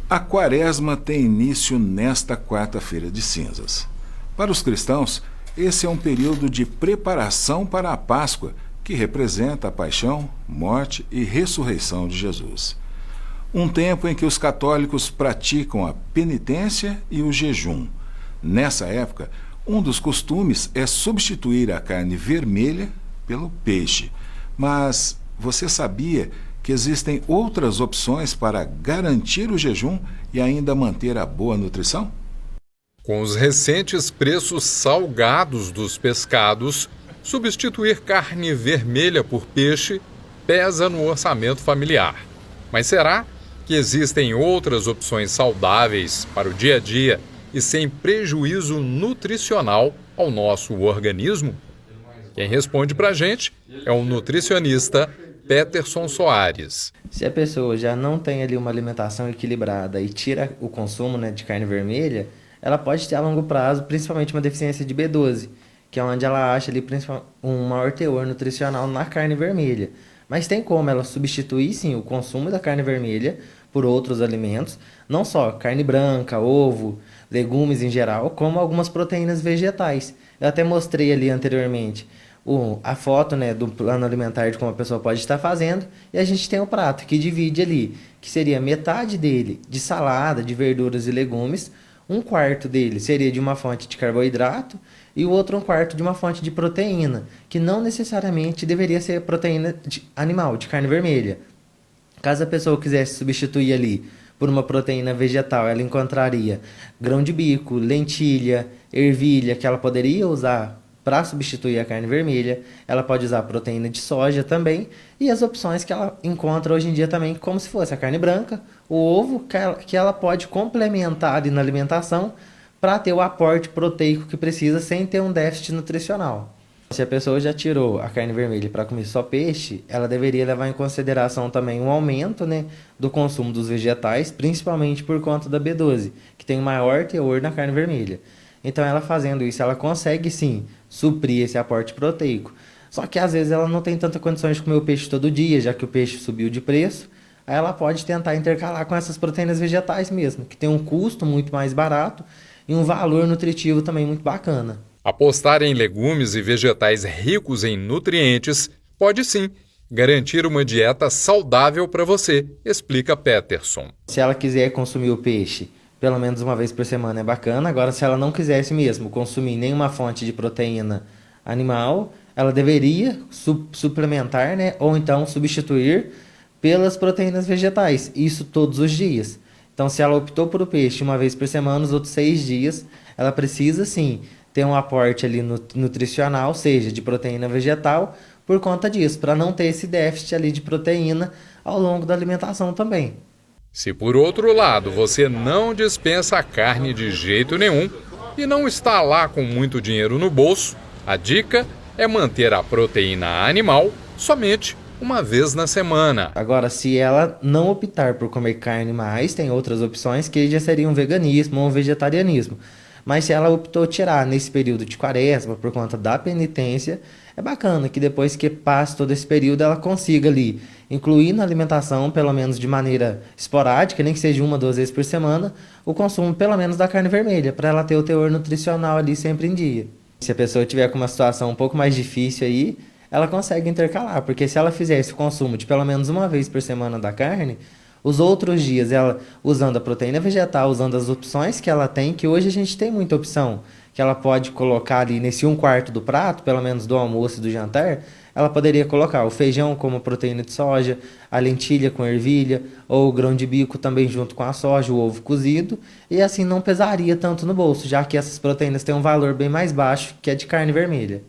A Quaresma tem início nesta quarta-feira de cinzas. Para os cristãos, esse é um período de preparação para a Páscoa, que representa a paixão, morte e ressurreição de Jesus. Um tempo em que os católicos praticam a penitência e o jejum. Nessa época, um dos costumes é substituir a carne vermelha pelo peixe. Mas você sabia que existem outras opções para garantir o jejum e ainda manter a boa nutrição? Com os recentes preços salgados dos pescados, substituir carne vermelha por peixe pesa no orçamento familiar. Mas será que existem outras opções saudáveis para o dia a dia e sem prejuízo nutricional ao nosso organismo? Quem responde para a gente é o nutricionista Peterson Soares. Se a pessoa já não tem ali uma alimentação equilibrada e tira o consumo, de carne vermelha, ela pode ter a longo prazo, principalmente uma deficiência de B12, que é onde ela acha ali um maior teor nutricional na carne vermelha. Mas tem como ela substituir, sim, o consumo da carne vermelha por outros alimentos, não só carne branca, ovo, legumes em geral, como algumas proteínas vegetais. Eu até mostrei ali anteriormente a foto do plano alimentar de como a pessoa pode estar fazendo, e a gente tem o prato que divide ali, que seria metade dele de salada, de verduras e legumes, um quarto dele seria de uma fonte de carboidrato e o outro um quarto de uma fonte de proteína, que não necessariamente deveria ser proteína animal, de carne vermelha. Caso a pessoa quisesse substituir ali por uma proteína vegetal, ela encontraria grão de bico, lentilha, ervilha, que ela poderia usar para substituir a carne vermelha. Ela pode usar proteína de soja também, e as opções que ela encontra hoje em dia também, como se fosse a carne branca, o ovo, que ela pode complementar ali na alimentação para ter o aporte proteico que precisa sem ter um déficit nutricional. Se a pessoa já tirou a carne vermelha para comer só peixe, ela deveria levar em consideração também um aumento do consumo dos vegetais, principalmente por conta da B12, que tem maior teor na carne vermelha. Então, ela fazendo isso, ela consegue sim suprir esse aporte proteico. Só que às vezes ela não tem tanta condições de comer o peixe todo dia, já que o peixe subiu de preço. Aí ela pode tentar intercalar com essas proteínas vegetais mesmo, que tem um custo muito mais barato e um valor nutritivo também muito bacana. Apostar em legumes e vegetais ricos em nutrientes pode sim garantir uma dieta saudável para você, explica Peterson. Se ela quiser consumir o peixe pelo menos uma vez por semana é bacana. Agora, se ela não quisesse mesmo consumir nenhuma fonte de proteína animal, ela deveria suplementar, ou então substituir pelas proteínas vegetais, isso todos os dias. Então, se ela optou por o peixe uma vez por semana, os outros 6 dias, ela precisa sim ter um aporte ali nutricional, seja de proteína vegetal, por conta disso, para não ter esse déficit ali de proteína ao longo da alimentação também. Se por outro lado você não dispensa a carne de jeito nenhum e não está lá com muito dinheiro no bolso, a dica é manter a proteína animal somente uma vez na semana. Agora, se ela não optar por comer carne mais, tem outras opções que já seriam veganismo ou vegetarianismo. Mas se ela optou tirar nesse período de quaresma por conta da penitência, é bacana que depois que passe todo esse período ela consiga ali incluir na alimentação, pelo menos de maneira esporádica, nem que seja 1 ou 2 vezes por semana, o consumo pelo menos da carne vermelha, para ela ter o teor nutricional ali sempre em dia. Se a pessoa tiver com uma situação um pouco mais difícil aí, ela consegue intercalar, porque se ela fizer esse consumo de pelo menos 1 vez por semana da carne, os outros dias, ela usando a proteína vegetal, usando as opções que ela tem, que hoje a gente tem muita opção, que ela pode colocar ali nesse 1/4 do prato, pelo menos do almoço e do jantar, ela poderia colocar o feijão como proteína de soja, a lentilha com ervilha, ou o grão de bico também junto com a soja, o ovo cozido, e assim não pesaria tanto no bolso, já que essas proteínas têm um valor bem mais baixo que a de carne vermelha.